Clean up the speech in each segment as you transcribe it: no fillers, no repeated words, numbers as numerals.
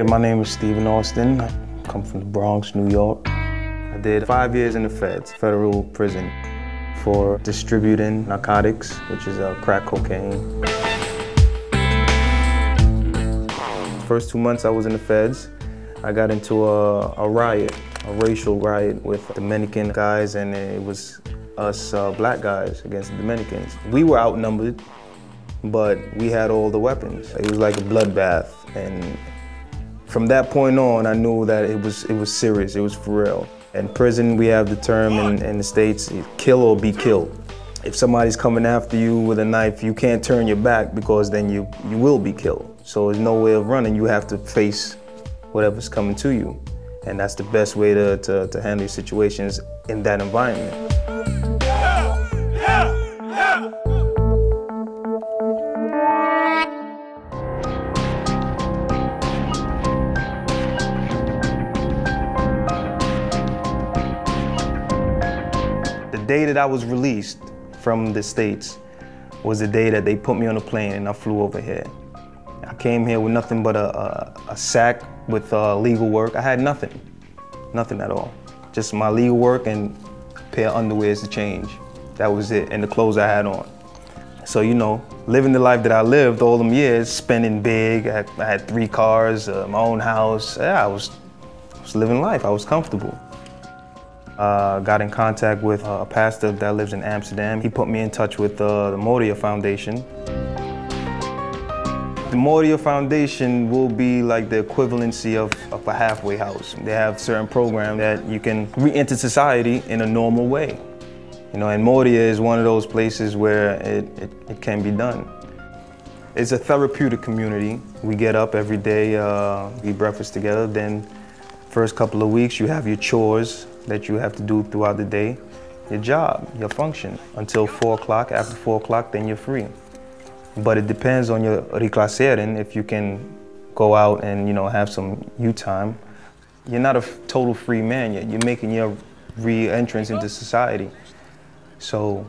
my name is Steven Austin. I come from the Bronx, New York. I did 5 years in the feds, federal prison, for distributing narcotics, which is crack cocaine. First 2 months I was in the feds, I got into a riot, a racial riot with Dominican guys, and it was us black guys against the Dominicans. We were outnumbered, but we had all the weapons. It was like a bloodbath, and from that point on, I knew that it was serious, it was for real. In prison, we have the term in the States, kill or be killed. If somebody's coming after you with a knife, you can't turn your back because then you will be killed. So there's no way of running, you have to face whatever's coming to you. And that's the best way to handle situations in that environment. The day that I was released from the States was the day that they put me on a plane and I flew over here. I came here with nothing but a sack with legal work. I had nothing at all. Just my legal work and a pair of underwears to change. That was it, and the clothes I had on. So, you know, living the life that I lived all them years, spending big, I had 3 cars, my own house. Yeah, I was living life, I was comfortable. Got in contact with a pastor that lives in Amsterdam. He put me in touch with the Moria Foundation. The Moria Foundation will be like the equivalency of a halfway house. They have certain programs that you can re-enter society in a normal way. You know, and Moria is one of those places where it can be done. It's a therapeutic community. We get up every day, eat breakfast together, then first couple of weeks you have your chores that you have to do throughout the day, your job, your function, until 4 o'clock. After 4 o'clock, then you're free. But it depends on your reclasseren, if you can go out and, you know, have some you time. You're not a total free man yet. You're making your re-entrance into society. So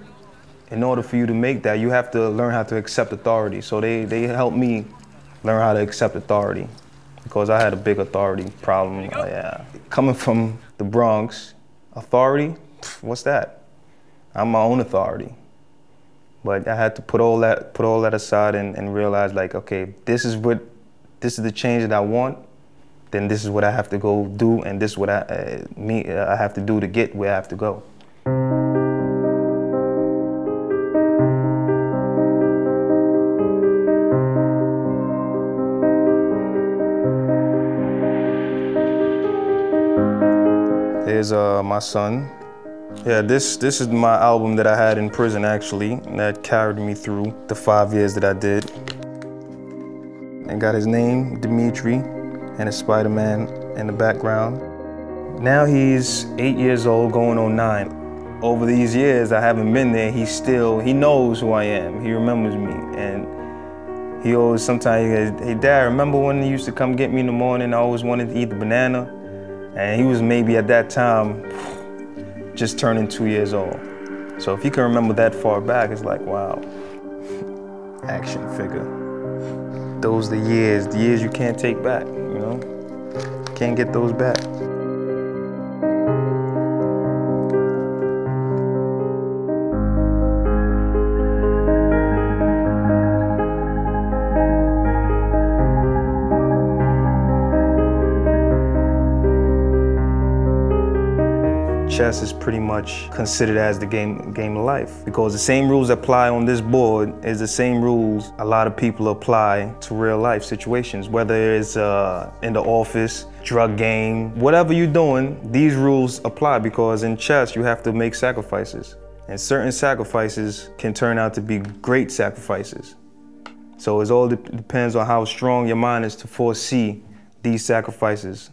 in order for you to make that, you have to learn how to accept authority. So they helped me learn how to accept authority, because I had a big authority problem. Yeah. Coming from the Bronx, authority, what's that? I'm my own authority. But I had to put all that aside and realize, like, okay, this is the change that I want, then this is what I have to go do, and this is what I have to do to get where I have to go. Here's my son. Yeah, this is my album that I had in prison, actually, that carried me through the 5 years that I did. And got his name, Dimitri, and a Spider-Man in the background. Now he's 8 years old, going on 9. Over these years, I haven't been there. He knows who I am. He remembers me. And he always, sometimes he goes, hey Dad, remember when you used to come get me in the morning? I always wanted to eat the banana. And he was maybe at that time, just turning 2 years old. So if you can remember that far back, it's like, wow, action figure. Those are the years you can't take back, you know? Can't get those back. Chess is pretty much considered as the game of life, because the same rules that apply on this board is the same rules a lot of people apply to real life situations, whether it's in the office, drug game, whatever you're doing, these rules apply, because in chess you have to make sacrifices, and certain sacrifices can turn out to be great sacrifices. So it all depends on how strong your mind is to foresee these sacrifices.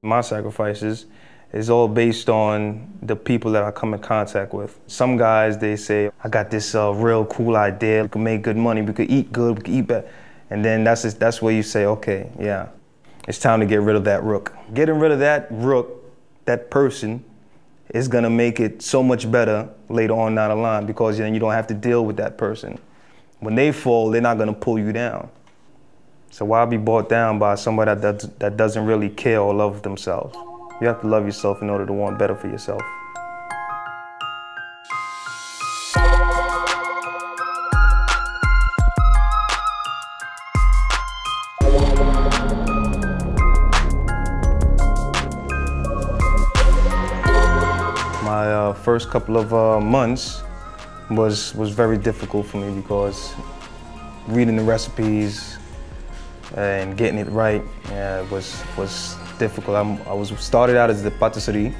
My sacrifices is all based on the people that I come in contact with. Some guys, they say, I got this real cool idea, we can make good money, we could eat good, we could eat better. And then that's where you say, okay, yeah, it's time to get rid of that rook. Getting rid of that rook, that person, is gonna make it so much better later on down the line, because then you don't have to deal with that person. When they fall, they're not gonna pull you down. So why be brought down by somebody that doesn't really care or love themselves? You have to love yourself in order to want better for yourself. My first couple of months was very difficult for me because reading the recipes and getting it right was difficult. I was started out as the patisserie,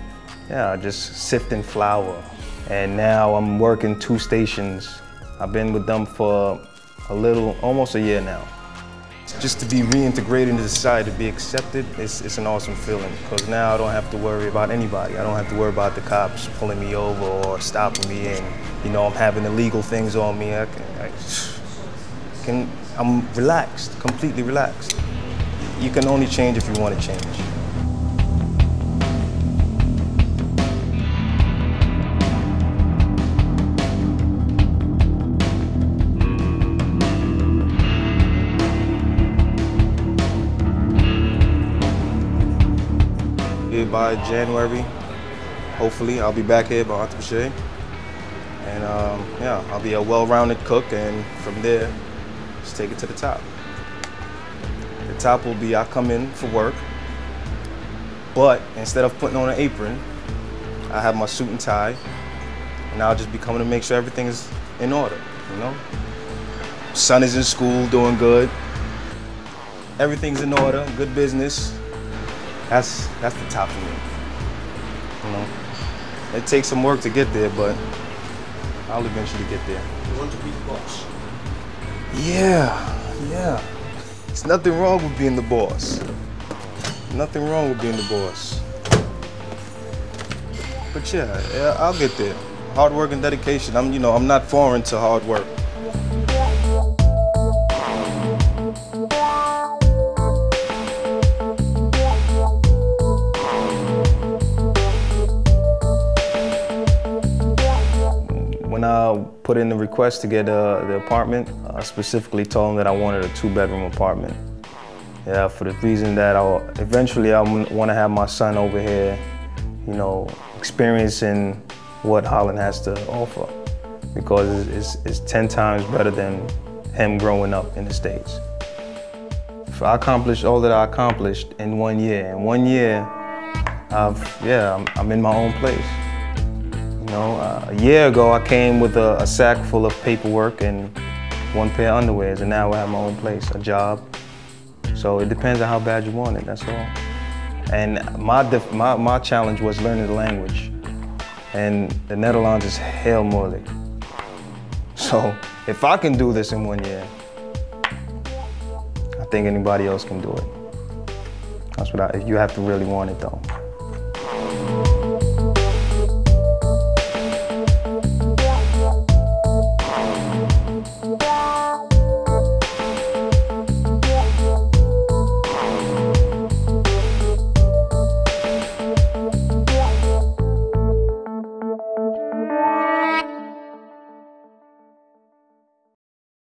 just sifting flour, and now I'm working 2 stations. I've been with them for almost a year now. Just to be reintegrated into society, to be accepted, it's an awesome feeling, because now I don't have to worry about anybody. I don't have to worry about the cops pulling me over or stopping me, and I'm having illegal things on me. I'm relaxed, completely relaxed. You can only change if you want to change. By January, hopefully, I'll be back here by Entre, and I'll be a well-rounded cook, and from there, just take it to the top. The top will be I come in for work, but instead of putting on an apron, I have my suit and tie, and I'll just be coming to make sure everything is in order, Son is in school, doing good. Everything's in order, good business. That's the top for me. It takes some work to get there, but I'll eventually get there. You want to be the boss? Yeah. There's nothing wrong with being the boss. Nothing wrong with being the boss. But yeah, I'll get there. Hard work and dedication. I'm not foreign to hard work. When I put in the request to get the apartment, I specifically told them that I wanted a 2-bedroom apartment. Yeah, for the reason that eventually I want to have my son over here, experiencing what Holland has to offer, because it's 10 times better than him growing up in the States. If I accomplished all that I accomplished in 1 year, I'm in my own place. A year ago, I came with a sack full of paperwork and 1 pair of underwears, and now I have my own place, a job. So it depends on how bad you want it, that's all. And my challenge was learning the language. And the Netherlands is heel moeilijk. So if I can do this in 1 year, I think anybody else can do it. You have to really want it though.